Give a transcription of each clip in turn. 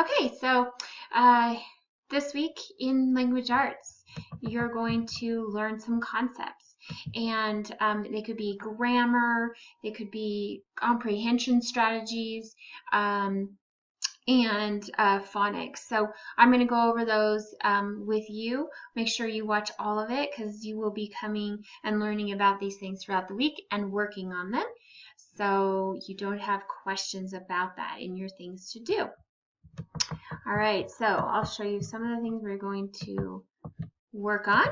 Okay, so this week in language arts, you're going to learn some concepts, and they could be grammar, they could be comprehension strategies, and phonics. So I'm going to go over those with you. Make sure you watch all of it because you will be coming and learning about these things throughout the week and working on them. So you don't have questions about that in your things to do. All right, so I'll show you some of the things we're going to work on.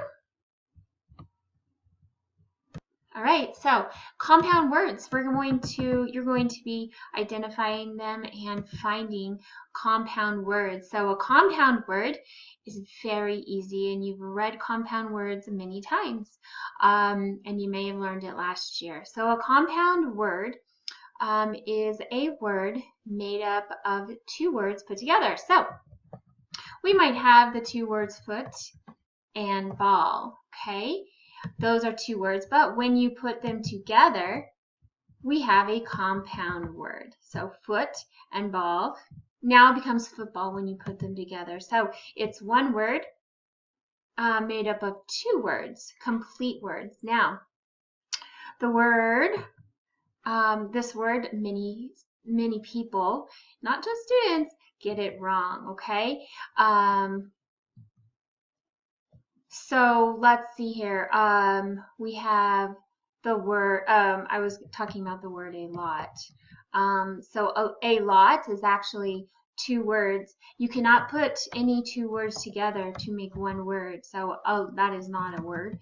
All right, so compound words. You're going to be identifying them and finding compound words. So a compound word is very easy, and you've read compound words many times, and you may have learned it last year. So a compound word is a word made up of two words put together. So we might have the two words foot and ball, okay? Those are two words, but when you put them together, we have a compound word. So foot and ball now becomes football when you put them together. So it's one word made up of two words, complete words. Now, the word, this word, many people, not just students, get it wrong, okay? So let's see here. We have the word, I was talking about the word a lot. So a lot is actually two words. You cannot put any two words together to make one word. So that is not a word.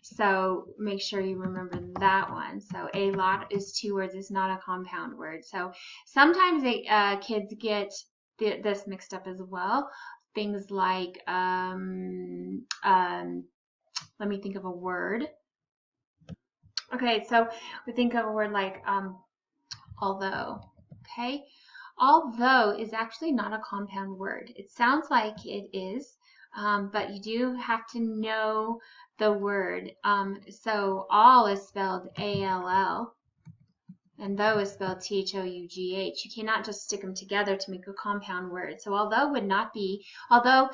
So make sure you remember that one. So a lot is two words. It's not a compound word. So sometimes kids get this mixed up as well. Things like, let me think of a word. Okay, so we think of a word like although, okay? Although is actually not a compound word. It sounds like it is, but you do have to know the word. So all is spelled A-L-L. And though is spelled T-H-O-U-G-H. You cannot just stick them together to make a compound word. So although would not be, although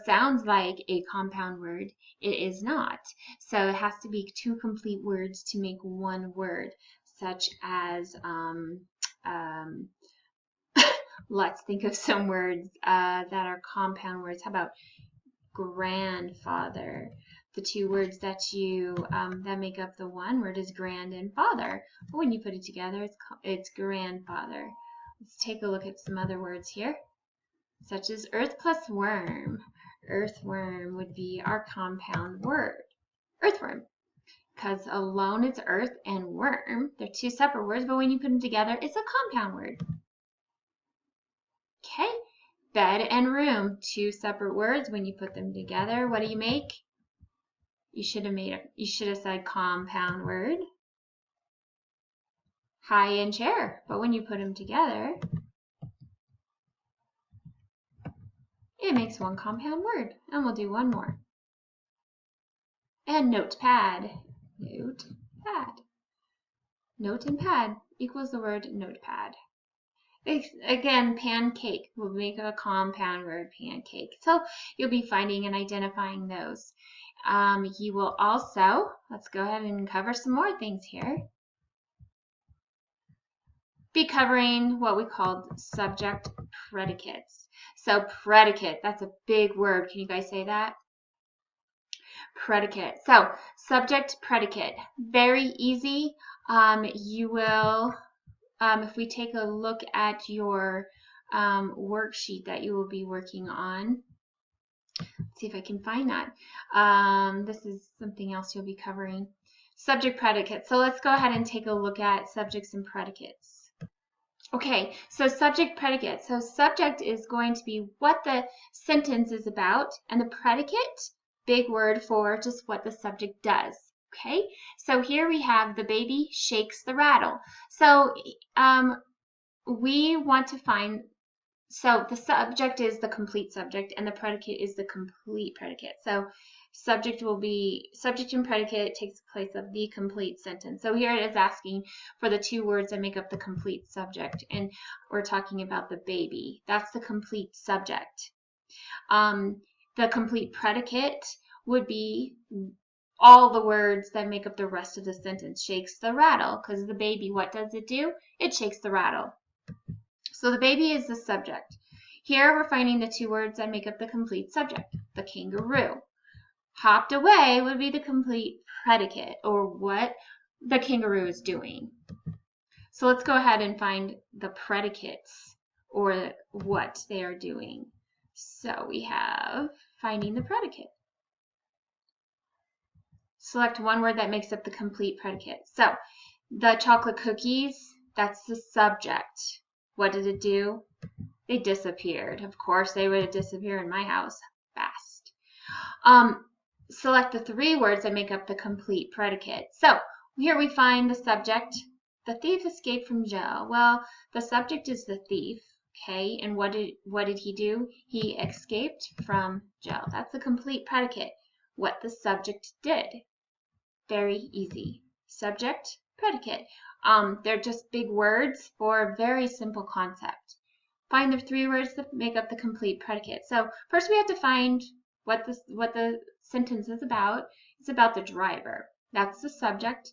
sounds like a compound word, it is not. So it has to be two complete words to make one word, such as, let's think of some words that are compound words. How about grandfather? The two words that that make up the one word is grand and father. But when you put it together, it's grandfather. Let's take a look at some other words here, such as earth plus worm. Earthworm would be our compound word. Earthworm. Because alone it's earth and worm. They're two separate words, but when you put them together, it's a compound word. Okay. Bed and room, two separate words. When you put them together, what do you make? You should have said compound word. High and chair, but when you put them together, it makes one compound word. And we'll do one more. And notepad. Notepad. Note and pad equals the word notepad. Again, pancake will make a compound word, pancake. So you'll be finding and identifying those. You will also, let's go ahead and cover some more things here, be covering what we called subject predicates. So predicate, that's a big word. Can you guys say that? Predicate. So subject predicate, very easy. You will, if we take a look at your worksheet that you will be working on, let's see if I can find that. This is something else you'll be covering. Subject predicate. So let's go ahead and take a look at subjects and predicates. Okay, so subject predicate. So subject is going to be what the sentence is about, and the predicate, big word for just what the subject does. Okay, so here we have the baby shakes the rattle. So we want to find, so the subject is the complete subject and the predicate is the complete predicate. So Subject and predicate takes place of the complete sentence. So here it is asking for the two words that make up the complete subject, and we're talking about the baby. That's the complete subject. The complete predicate would be all the words that make up the rest of the sentence. Shakes the rattle, because the baby, what does it do? It shakes the rattle. So the baby is the subject. Here we're finding the two words that make up the complete subject. The kangaroo. Hopped away would be the complete predicate, or what the kangaroo is doing. So let's go ahead and find the predicates, or what they are doing. So we have finding the predicate. Select one word that makes up the complete predicate. So the chocolate cookies, that's the subject. What did it do? They disappeared. Of course, they would disappear in my house fast. Select the three words that make up the complete predicate. So here we find the subject. The thief escaped from jail. Well, the subject is the thief. Okay, and what did he do? He escaped from jail. That's the complete predicate. What the subject did. Very easy. Subject, predicate. They're just big words for a very simple concept. Find the three words that make up the complete predicate. So first we have to find what the sentence is about. It's about the driver. That's the subject.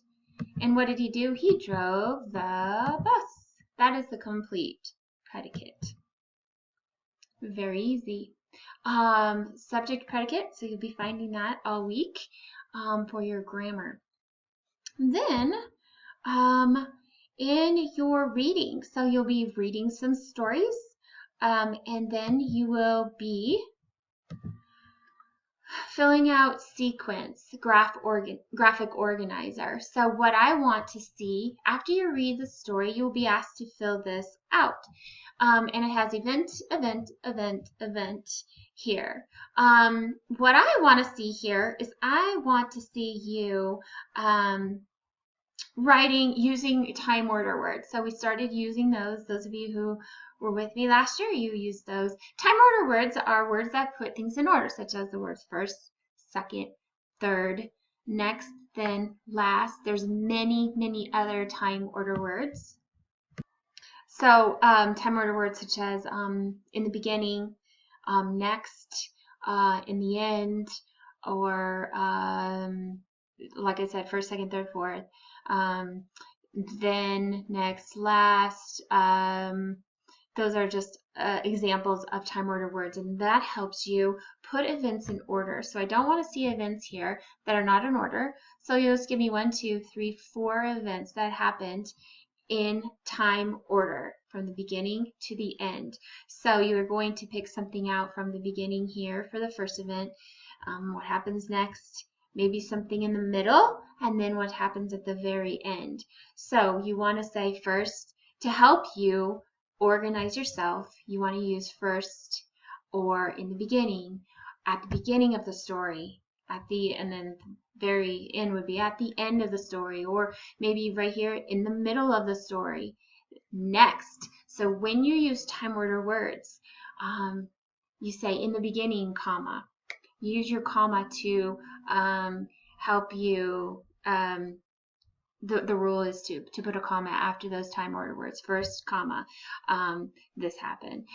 And what did he do? He drove the bus. That is the complete predicate. Very easy. Subject, predicate. So you'll be finding that all week for your grammar. Then in your reading, so you'll be reading some stories, and then you will be filling out sequence, graphic organizer. So what I want to see, after you read the story, you'll be asked to fill this out. And it has event, event, event, event here. What I want to see here is I want to see you writing using time order words. So we started using those. Those of you who were with me last year, you used those. Time order words are words that put things in order, such as the words first, second, third, next, then, last. There's many, many other time order words. So time order words such as in the beginning, next, in the end, or like I said, first, second, third, fourth, then, next, last. Those are just examples of time order words, and that helps you put events in order. So I don't want to see events here that are not in order. So you'll just give me 1, 2, 3, 4 events that happened in time order from the beginning to the end. So you're going to pick something out from the beginning here for the first event. What happens next? Maybe something in the middle, and then what happens at the very end. So you want to say first, to help you organize yourself, you want to use first or in the beginning, at the beginning of the story, and then very end would be at the end of the story, or maybe right here in the middle of the story. Next. So when you use time order words, you say in the beginning, comma. Use your comma to help you. The rule is to put a comma after those time order words. First, comma, this happened.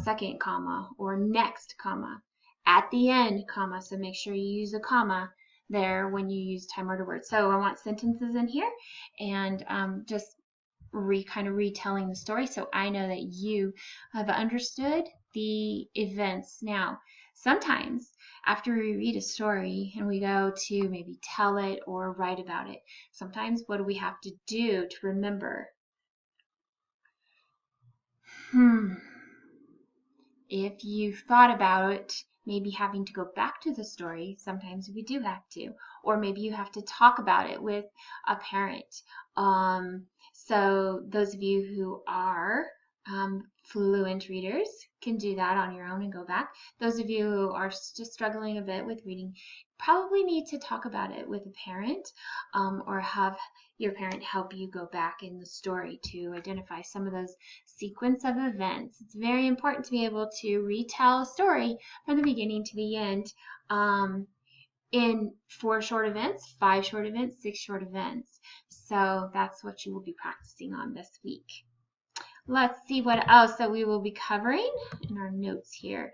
Second, comma, or next, comma. At the end, comma. So make sure you use a comma there when you use time order words. So I want sentences in here, and just kind of retelling the story so I know that you have understood the events. Now, sometimes after we read a story and we go to maybe tell it or write about it, sometimes what do we have to do to remember? If you thought about it, maybe having to go back to the story, sometimes we do have to. Or maybe you have to talk about it with a parent. So those of you who are fluent readers can do that on your own and go back. Those of you who are just struggling a bit with reading probably need to talk about it with a parent, or have your parent help you go back in the story to identify some of those sequence of events. It's very important to be able to retell a story from the beginning to the end in 4 short events, 5 short events, 6 short events. So that's what you will be practicing on this week. Let's see what else that we will be covering in our notes here.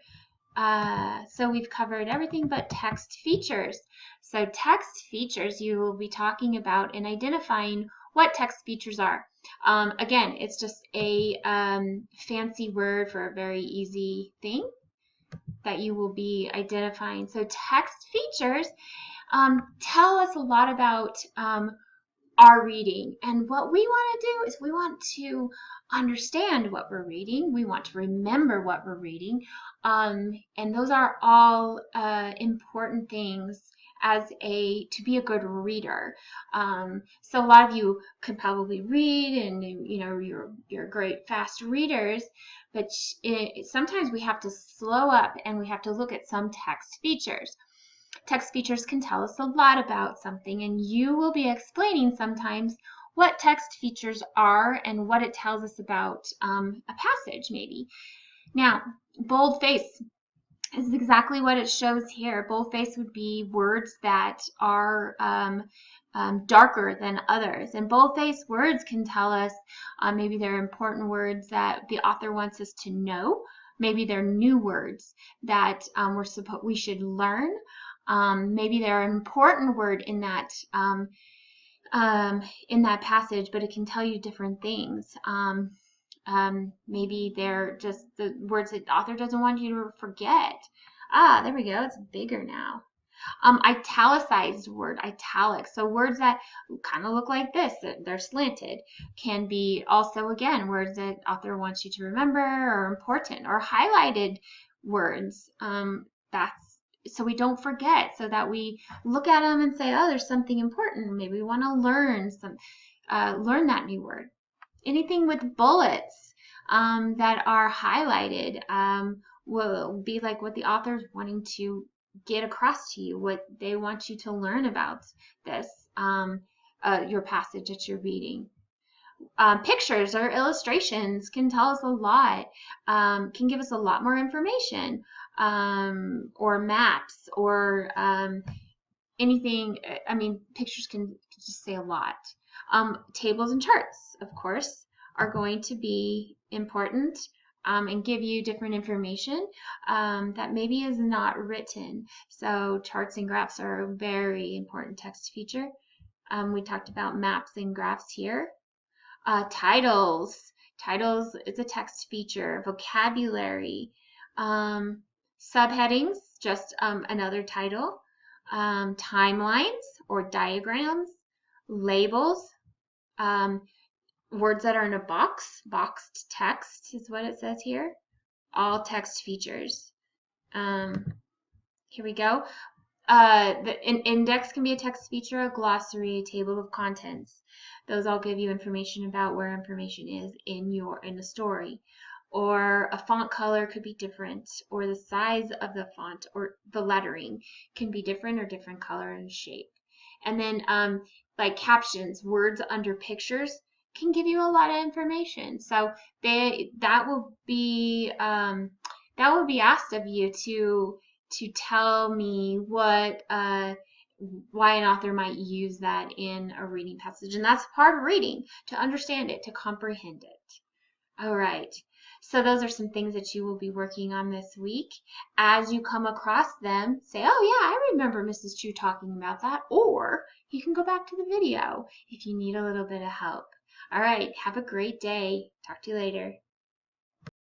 So we've covered everything but text features. So text features you will be talking about and identifying what text features are. Again, it's just a fancy word for a very easy thing that you will be identifying. So text features tell us a lot about our reading. And what we want to do is we want to understand what we're reading. We want to remember what we're reading. And those are all important things to be a good reader. So a lot of you could probably read, and you're great fast readers, but sometimes we have to slow up and we have to look at some text features. Text features can tell us a lot about something, and you will be explaining sometimes what text features are and what it tells us about a passage maybe. Now, boldface is exactly what it shows here. Boldface would be words that are darker than others. And boldface words can tell us maybe they're important words that the author wants us to know. Maybe they're new words that we should learn. Maybe they're an important word in that passage, but it can tell you different things. Maybe they're just the words that the author doesn't want you to forget. There we go. It's bigger now. Italicized word, italics. So words that kind of look like this, they're slanted, can be also, again, words that author wants you to remember or important, or highlighted words. So we don't forget, so that we look at them and say, oh, there's something important. Maybe we want to learn that new word. Anything with bullets that are highlighted will be like what the author's wanting to get across to you, what they want you to learn about this, your passage that you're reading. Pictures or illustrations can tell us a lot, can give us a lot more information, or maps, or anything. I mean, pictures can just say a lot. Tables and charts, of course, are going to be important and give you different information that maybe is not written. So charts and graphs are a very important text feature. We talked about maps and graphs here. Titles is a text feature. Vocabulary. Subheadings, just another title. Timelines or diagrams. Labels. Words that are in a box. Boxed text is what it says here. All text features. Here we go. An index can be a text feature, a glossary, a table of contents. Those all give you information about where information is in the story. Or a font color could be different, or the size of the font or the lettering can be different, or different color and shape. And then like captions, words under pictures can give you a lot of information. So that will be asked of you to tell me why an author might use that in a reading passage. And that's part of reading, to understand it, to comprehend it. All right. So those are some things that you will be working on this week. As you come across them, say, oh yeah, I remember Mrs. Chu talking about that. Or you can go back to the video if you need a little bit of help. All right. Have a great day. Talk to you later.